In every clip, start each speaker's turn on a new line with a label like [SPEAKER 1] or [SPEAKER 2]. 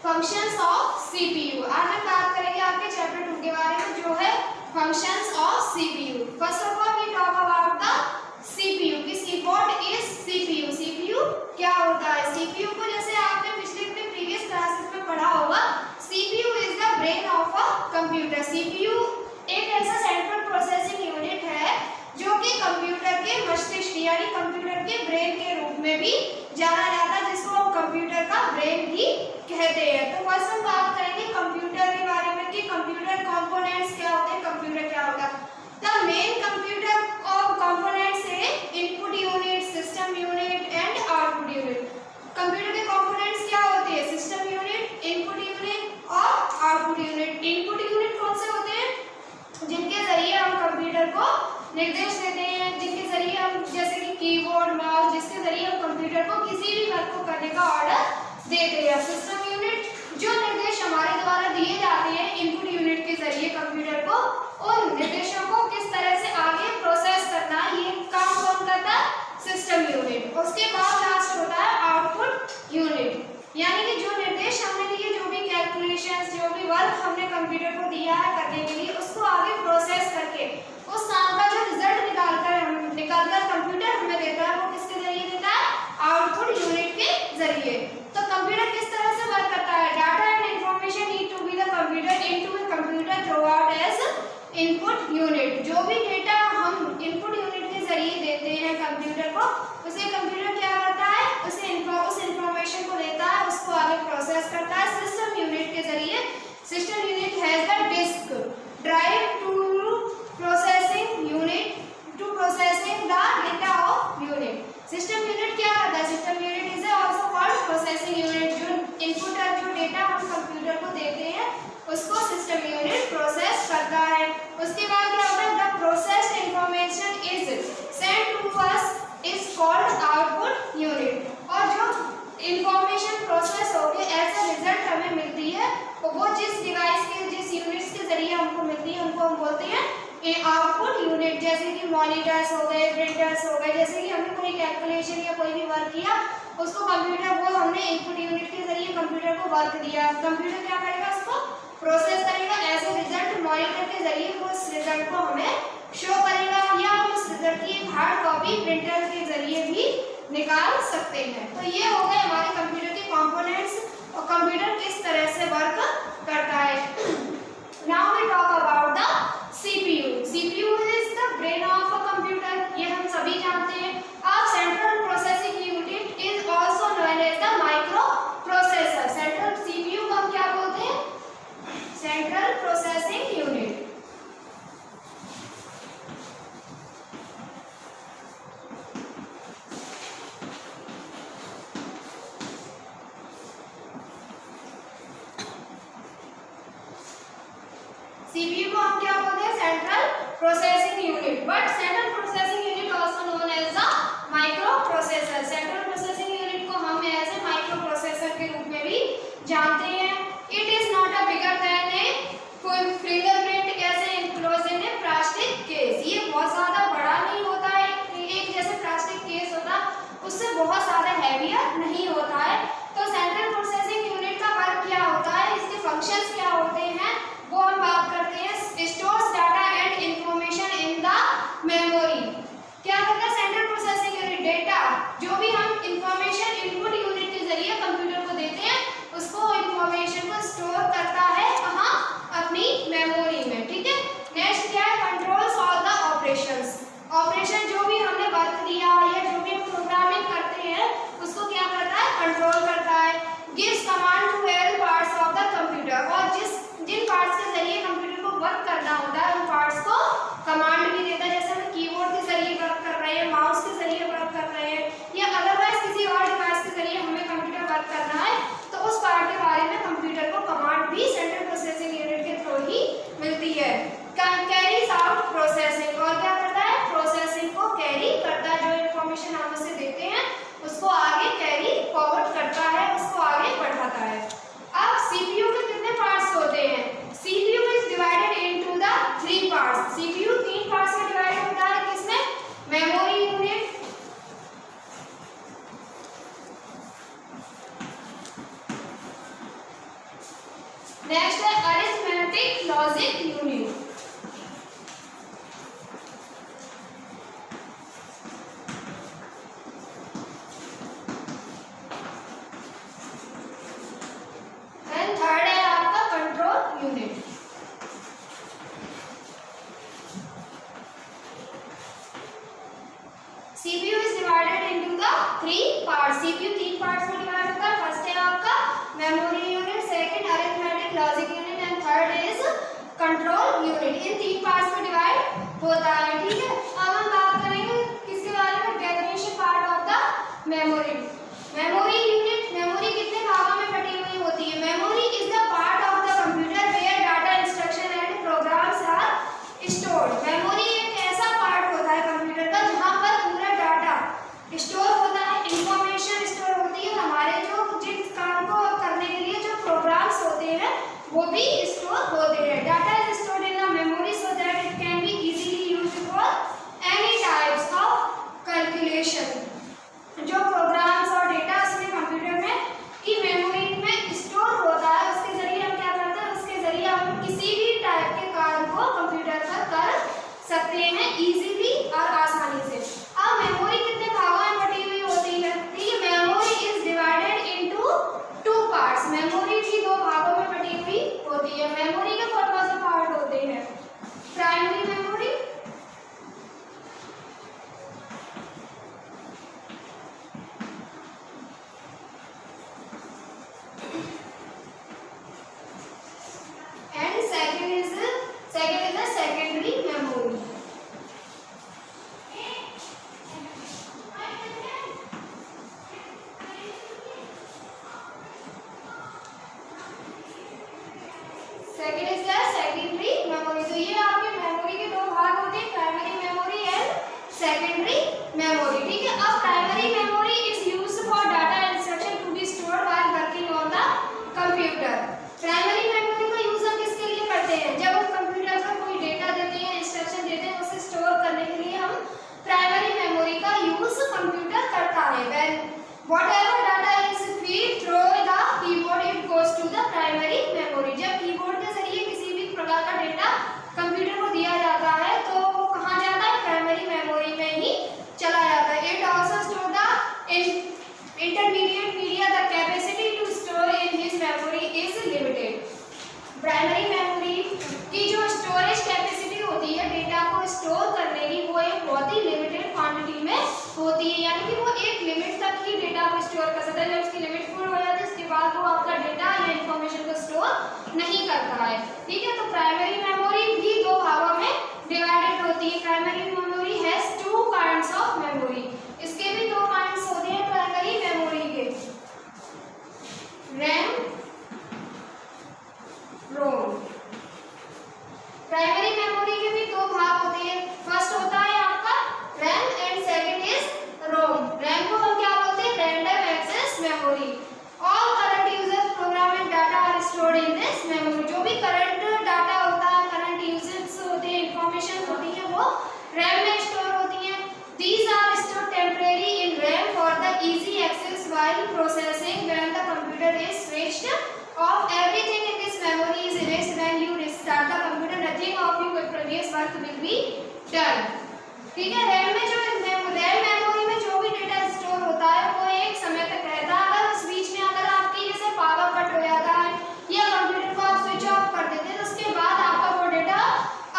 [SPEAKER 1] Functions of CPU. आज हम बात करेंगे आपके चैप्टर 2 के बारे में जो है functions of CPU. First of all we talk about the CPU कि व्हाट इज सीपीयू। सीपीयू क्या होता है? सीपीयू को जैसे आपने पिछले प्रीवियस क्लासेस में पढ़ा होगा, CPU is the brain of a computer. CPU एक ऐसा सेंट्रल प्रोसेसिंग यूनिट है जो कि कंप्यूटर के मस्तिष्क यानी कंप्यूटर के ब्रेन के रूप में भी जाना जाता है, जिसको हम कंप्यूटर का ब्रेन भी कहते हैं। तो फर्स्ट हम बात करेंगे कंप्यूटर के बारे में कि कंप्यूटर कंपोनेंट्स क्या होते हैं, कंप्यूटर क्या होता है। The main computer of components है input unit, system unit and output unit. Computer के कंपोनेंट्स क्या होते हैं? सिस्टम यूनिट, इनपुट यूनिट और आउटपुट यूनिट। इनपुट यूनिट कौन से होते हैं? जिनके जरिए हम कंप्यूटर को निर्देश देते हैं, जिनके जरिए हम जैसे कि कीबोर्ड, माउस, जिसके जरिए हम कंप्यूटर को किसी भी वर्क को करने का ऑर्डर देते हैं। सिस्टम यूनिट जो निर्देश हमारे द्वारा दिए जाते हैं इनपुट यूनिट के जरिए कंप्यूटर को, उन निर्देशों को किस तरह से आगे प्रोसेस करना है, ये काम कौन करता है? System unit. उसके बाद लास्ट होता है आउटपुट यूनिट, यानी कि जो निर्देश हमने दिए, जो भी कैलकुलेशंस, जो भी वर्क हमने कंप्यूटर को दिया है करने के लिए, उसको आगे प्रोसेस करके उस काम का जो रिजल्ट निकालकर कंप्यूटर हमें देता है, वो किसके जरिए देता है? आउटपुट यूनिट के जरिए। तो कंप्यूटर किस तरह से वर्क करता है? Data and information need to be the computer into the computer through out as input unit. जो भी डेटा हम इनपुट यूनिट के जरिए देते हैं कंप्यूटर को, उसे कंप्यूटर क्या करता है? उस इंफॉर्मेशन को लेता है, उसको आगे प्रोसेस करता है सिस्टम यूनिट के जरिए। System unit has the disk drive to processing unit to processing the data of unit. System unit क्या करता है? System unit is also called processing unit. जो इनपुट और जो डेटा हम कंप्यूटर को देते हैं उसको सिस्टम यूनिट प्रोसेस करता है। उसके बाद क्या होता है? The processed information is sent to us is called output unit. और जो इंफॉर्मेशन प्रोसेस होकर एज अ रिजल्ट हमें मिलती है, वो जिस डिवाइस के, जिस यूनिट्स के जरिए हमको मिलती है, उनको हम बोलते हैं आउटपुट यूनिट। जैसे कि मॉनिटर्स हो गए, प्रिंटर्स हो गए, जैसे कि हमने कोई कैलकुलेशन या कोई भी वर्क किया, उसको कंप्यूटर, वो हमने इनपुट यूनिट के जरिए कंप्यूटर को वर्क दिया, कंप्यूटर क्या करेगा? उसको प्रोसेस करेगा, एज ए रिजल्ट मॉनिटर के जरिए वो उस रिजल्ट को हमें शो करेगा, या हम उस रिजल्ट की हार्ड कॉपी प्रिंटर के जरिए भी निकाल सकते हैं। तो ये हो गए हमारे कंप्यूटर के कंपोनेंट्स और कंप्यूटर किस तरह से वर्क करता है। Now we talk about the CPU. CPU is the brain of a computer, ये हम सभी जानते हैं। अब central processing unit is also known as the microprocessor. Central CPU को हम क्या बोलते हैं? Central processing unit. सीपीयू को हम क्या बोलते हैं? Central processing unit. But central processing unit also known as the microprocessor. Central processing unit को हम एज ए माइक्रो प्रोसेसर के रूप में भी जानते हैं। It is not a bigger than a fingerprint ऐसे enclosed in a plastic case. ये बहुत ज्यादा बड़ा नहीं होता है, एक जैसे प्लास्टिक केस होता उससे बहुत ज्यादा हैवियर नहीं होता है। तो सेंट्रल प्रोसेसिंग यूनिट का वर्क क्या होता है, इसके फंक्शंस क्या होते हैं, वो हम बात करते हैं। Stores data and information in the memory. Next है arithmetic logic unit. And third है आपका control unit. CPU is divided into the three parts. CPU तीन parts में डिवाइड होता है। फर्स्ट है आपका memory unit, second arithmetic logic unit and third is control unit. इन तीन पार्ट्स में डिवाइड होता है, ठीक है। अब हम बात करेंगे किसके बारे में, definition part of the memory. Memory unit, memory कितने भागों में बटी हुई होती है? Memory is the part of the computer where data, instruction and programs are stored. Memory एक ऐसा पार्ट होता है कंप्यूटर का जहां पर पूरा डाटा स्टोर होता है, इंफॉर्मेशन स्टोर होती है, हमारे जो जिस काम को करने के लिए जो प्रोग्राम्स होते हैं वो भी स्टोर होते हैं। Data is stored in the memory so that it can be easily used for any types of calculation. जो प्रोग्राम्स और डेटा उसमें कंप्यूटर में की मेमोरी में स्टोर होता है, उसके जरिए हम क्या करते हैं, उसके जरिए हम किसी भी टाइप के कार्य को कंप्यूटर पर कर सकते हैं इजीली और आसानी से। अब मेमोरी कितने भागों में बटी हुई होती है? ठीक है, memory is divided into two parts. Memory भी दो भागों में बटी हुई होती है। मेमोरी के कौन कौन से पार्ट होते हैं? Primary memory, and second is the secondary memory. Second is the secondary memory. तो ये आपके मेमोरी के दो भाग होते हैं, primary memory and secondary memory, ठीक है। अब primary memory is used for data and instruction to be stored while working on the computer. Primary memory का यूज हम किसके लिए करते हैं? जब हम कंप्यूटर पर कोई डेटा देते हैं, इंस्ट्रक्शन देते हैं, उसे स्टोर करने के लिए हम प्राइमरी मेमोरी का यूज कंप्यूटर करता है। When whatever data is feed through the keyboard it goes to the primary memory. जब कीबोर्ड के जरिए किसी भी प्रकार का डेटा कंप्यूटर को दिया जाता है तो वो कहाँ जाता है? प्राइमरी मेमोरी में ही चला जाता है। It also store the intermediate media. The capacity to store in his memory is limited. Primary memory की जो स्टोरेज कैपेसिटी होती है डेटा को स्टोर करने की, वो एक बहुत ही लिमिटेड क्वांटिटी में होती है, यानी कि वो एक लिमिट तक ही डेटा को स्टोर कर सकता है। जब उसकी लिमिट फुल हो जाती है उसके बाद वो आपका डेटा या इंफॉर्मेशन को स्टोर नहीं करता है, ठीक है। तो प्राइमरी मेमोरी भी दो भागों में डिवाइडेड होती है। Primary memory has two kinds of memory. इसके भी दो काइंड्स होते हैं प्राइमरी मेमोरी के, रैम, रोम। प्राइमरी मेमोरी के भी दो भाग होते हैं। फर्स्ट होता है आपका RAM and second is ROM. RAM को हम क्या बोलते हैं? Random access memory. All current users program and data are stored in this memory. जो भी करंट डाटा होता है, करंट यूजर्स होते हैं, इंफॉर्मेशन होती है, वो रैम में स्टोर होती है। These are stored temporary in RAM for the easy access while processing when the computer is switched off. Everything in this memory is erased when you restart the computer. Nothing of your previous work will be done, ठीक है। RAM में जो RAM memory में जो भी data store होता है वो एक समय तक रहता है। अगर उस बीच में अगर आपकी जैसे पावर कट हो जाता है या कंप्यूटर को आप स्विच ऑफ कर देते हैं तो उसके बाद आपका वो डेटा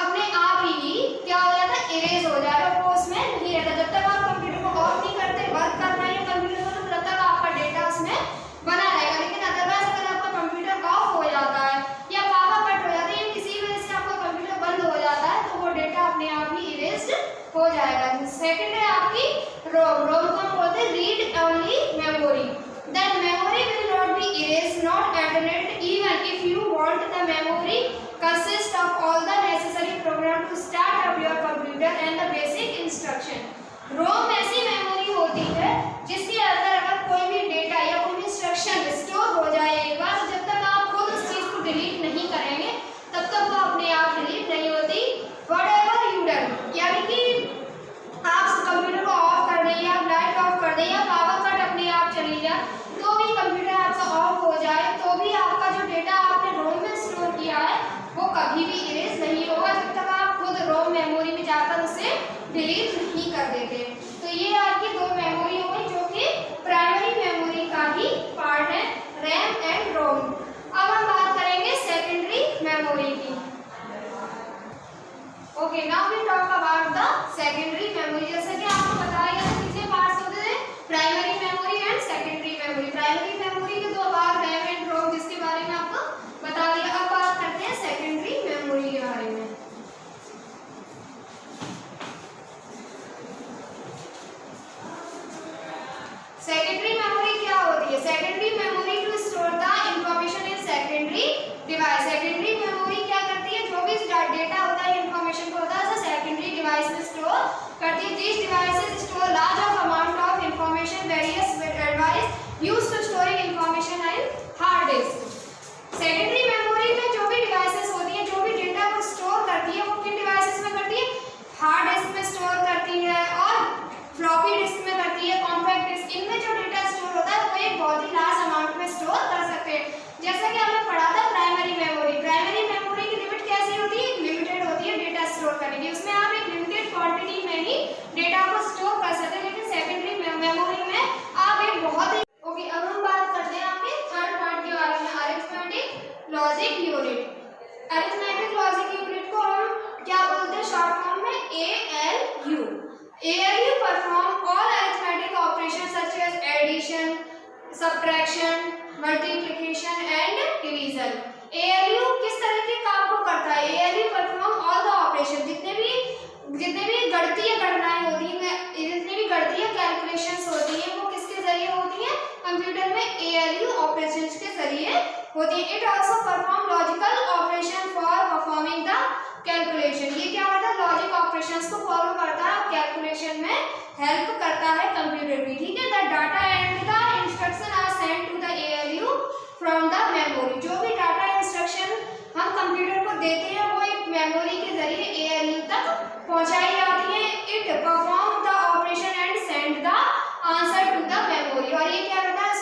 [SPEAKER 1] अपने आप ही क्या हो जाता है? इरेज हो जाएगा, वो उसमें नहीं रहता। जब तक आप कंप्यूटर को ऑफ नहीं करते, वर्क कर रहे हैं कंप्यूटर को, तब तक आपका डेटा उसमें बना रहेगा। लेकिन अदरवाइज अगर आपका कंप्यूटर ऑफ हो जाता है या पावर कट हो जाता है या किसी वजह से आपका कंप्यूटर बंद हो जाता है तो वो डेटा अपने आप ही इरेज्ड हो जाएगा। सेकंड है आपकी रोम। रोम को हम बोलते हैं read only memory. That memory will not be erased, not edited even if you want the memory consist of all the necessary program to start up your computer and the basic instruction. ROM ऐसी memory होती है जिसके अंदर अगर कोई भी data या कोई भी इंस्ट्रक्शन स्टोर हो जाए एक बार, तो जब तक आप खुद उस चीज को डिलीट नहीं करेंगे तब तक वो अपने आप डिलीट नहीं होती। व्हाटएवर यू डन, यानी कि आप कंप्यूटर को ऑफ कर दें या लाइट ऑफ कर दें या पावर कट अपने आप चली जाए तो भी कंप्यूटर आपका ऑफ हो जाए तो भी आपका जो डेटा आपने रोम में सेकेंडरी मेमोरी। जैसा कि आपको बताया गया कितने पार्ट्स होते थे, primary memory and secondary memory. Primary memory के 2 भाग रैम एंड रोम, जिसके बारे में आपको बता दिया। अब बात करते हैं सेकेंडरी मेमोरी के बारे में। सेकेंडरी मेमोरी क्या होती है? Secondary memory to store the information in secondary device. Secondary memory क्या करती है? जो भी डेटा होता है, इंफॉर्मेशन को होता है, सेकेंडरी डिवाइस में स्टोर करती है। This devices store large of amount of information, various device used to storing information in hard disk. Secondary memory में जो भी डिवाइसेस होती हैं, जो भी डेटा को स्टोर करती है, वो किन डिवाइसेस में करती है? हार्ड डिस्क में स्टोर करती है और फ्लॉपी डिस्क में करती है, कॉम्पैक्ट डिस्क। इनमें जो डेटा स्टोर होता है वो एक बहुत ही लार्ज अमाउंट में स्टोर कर सकते हैं। जैसा कि हमने पढ़ा था प्राइमरी मेमोरी। प्राइमरी मेमोरी की लिमिट कैसी होती है? लिमिटेड होती है डेटा स्टोर करने की। उसमें आप एक लिमिटेड क्वांटिटी में ही डेटा को स्टोर कर सकते हैं। लेकिन सेकेंडरी मेमोरी में आप एक बहुत ही ओके। अब हम बात करते हैं आपके थर्ड पार्ट के बारे में, arithmetic logic unit. Arithmetic logic unit को हम क्या बोलते हैं शॉर्ट फॉर्म में? ALU। ALU perform all arithmetic operations such as addition, subtraction, multiplication and division. ALU किस तरह के काम को करता है? ALU perform all the operation, जितने भी गणितीय गणनाएं होती हैं, जितनी भी गणितीय कैलकुलेशंस होती हैं, वो किसके जरिए होती हैं? कंप्यूटर में ALU ऑपरेशंस के जरिए होती है। It also perform logical operation for performing the calculation. ये क्या करता है? लॉजिक ऑपरेशंस को फॉलो करता है, कैलकुलेशन में हेल्प करता है कंप्यूटर भी। ठीक है। The data and the instruction are send to the ALU from the memory. जो भी डाटा इंस्ट्रक्शन हम कंप्यूटर को देते हैं वो एक मेमोरी के जरिए ALU तक पहुंचाई जाती है। It perform the operation and send the answer to the memory. और ये क्या करता है?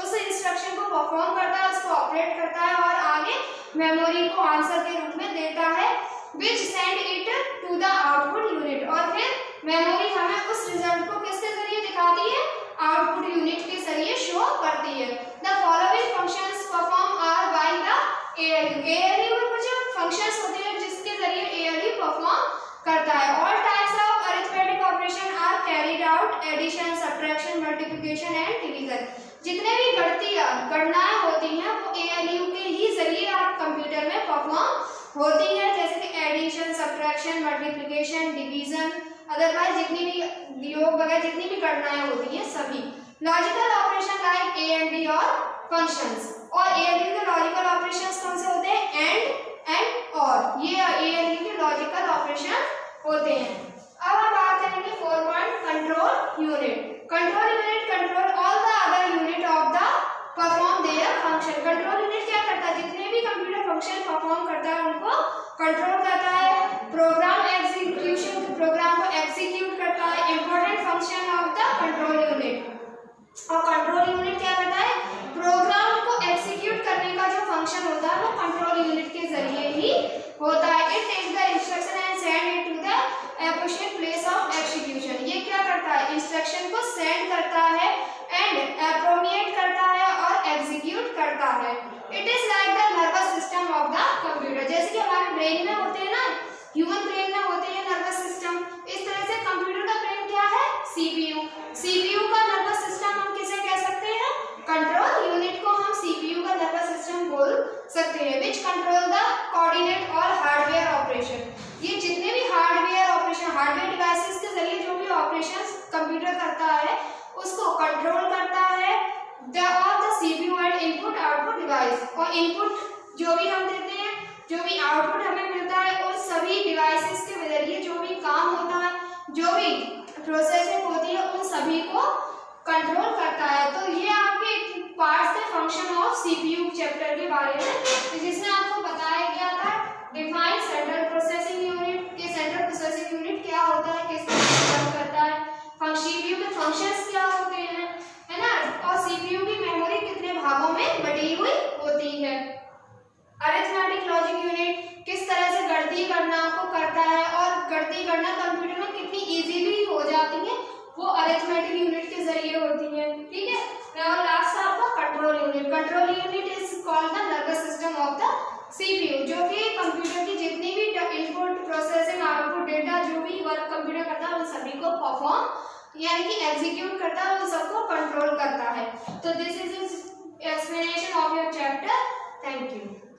[SPEAKER 1] उस इंस्ट्रक्शन को परफॉर्म करता है, उसको ऑपरेट करता है और आगे मेमोरी को आंसर के रूप में देता है, which send it to the output unit। और फिर मेमोरी हमें उस रिजल्ट को किसके जरिए दिखाती है? आउटपुट यूनिट के जरिए शो करती है। The following functions perform are by the ALU। ALU में कुछ फंक्शंस होते हैं जिसके जरिए ALU परफॉर्म करता है। All types of arithmetic operation are carried out, addition, subtraction, multiplication and division। जितने भी गणनाएं होती हैं वो ALU के ही जरिए आप कंप्यूटर में परफॉर्म होती है, जैसे कि addition, subtraction, multiplication, division, otherwise जितनी भी योग वगैरह जितनी भी गणनाएं होती हैं सभी। लॉजिकल ऑपरेशन लाइक AND और फंक्शंस। और ALU के लॉजिकल ऑपरेशंस कौन से होते हैं? एंड और। ये ALU के लॉजिकल ऑपरेशन होते हैं। अब हम बात करेंगे 4 point control unit. Control unit control all the other unit of the perform their function. Control unit क्या करता है? जितने भी कंप्यूटर फंक्शन परफॉर्म करता है उनको कंट्रोल करता है। प्रोग्राम एग्जीक्यूशन, प्रोग्राम को एग्जीक्यूट करता है। Important function of the control unit. और कंट्रोल यूनिट क्या करता है? प्रोग्राम को एग्जीक्यूट करने का जो फंक्शन होता है वो कंट्रोल यूनिट के जरिए ही होता है। It takes the instruction and send it to the appropriate place of execution. ये क्या करता है? इंस्ट्रक्शन को सेंड करता है एंड एप्रोप्रिएट करता है और एग्जीक्यूट करता है। It is like the nervous system of the computer. जैसे कि हमारे ब्रेन में होते हैं ना, ह्यूमन ब्रेन में होते हैं नर्वस सिस्टम, इस तरह से कंप्यूटर का ब्रेन क्या है? CPU। CPU का नर्वस सिस्टम हम किसे कह सकते हैं? कंट्रोल यूनिट को हम CPU का नर्वस सिस्टम बोल सकते हैं। विच कंट्रोल द कोऑर्डिनेट और हार्डवेयर ऑपरेशन। ये जितने भी हार्डवेयर ऑपरेशन, हार्डवेयर डिवाइसेस के जरिए जो भी ऑपरेशंस कंप्यूटर करता है उसको कंट्रोल करता है the CPU and input output device. और इनपुट जो भी हम देते हैं, जो भी आउटपुट हमें मिलता है, और सभी डिवाइसेस के जरिए जो भी काम होता है, जो भी प्रोसेसिंग होती है, उन सभी को कंट्रोल करता है। तो ये आपके पार्ट्स थे फंक्शन ऑफ CPU चैप्टर के बारे में, जिसमें आपको बताया गया था डिफाइन सेंट्रल प्रोसेसिंग यूनिट के सेंट्रल प्रोसेसिंग यूनिट क्या होता है, किस तरह से काम करता है, CPU के फंक्शंस क्या होते हैं, है ना, और CPU की मेमोरी कितने भागों में बटी हुई होती है। अरिथमेटिक लॉजिक यूनिट किस तरह से गणितीय गणना को करता है और गणितीय गणना कंप्यूटर में कितनी इजीली हो जाती है वो अरिथमेटिक यूनिट के जरिए होती है। ठीक है। और लास्ट आपका control unit. Control unit is called the nervous system of the CPU, जो कि कंप्यूटर की जितनी भी इनपुट, प्रोसेसिंग, आउटपुट डेटा जो भी वर्क कंप्यूटर करता है उन सभी को परफॉर्म यानी कि एग्जीक्यूट करता है, उन सबको कंट्रोल करता है। तो this is explanation of your chapter. Thank you.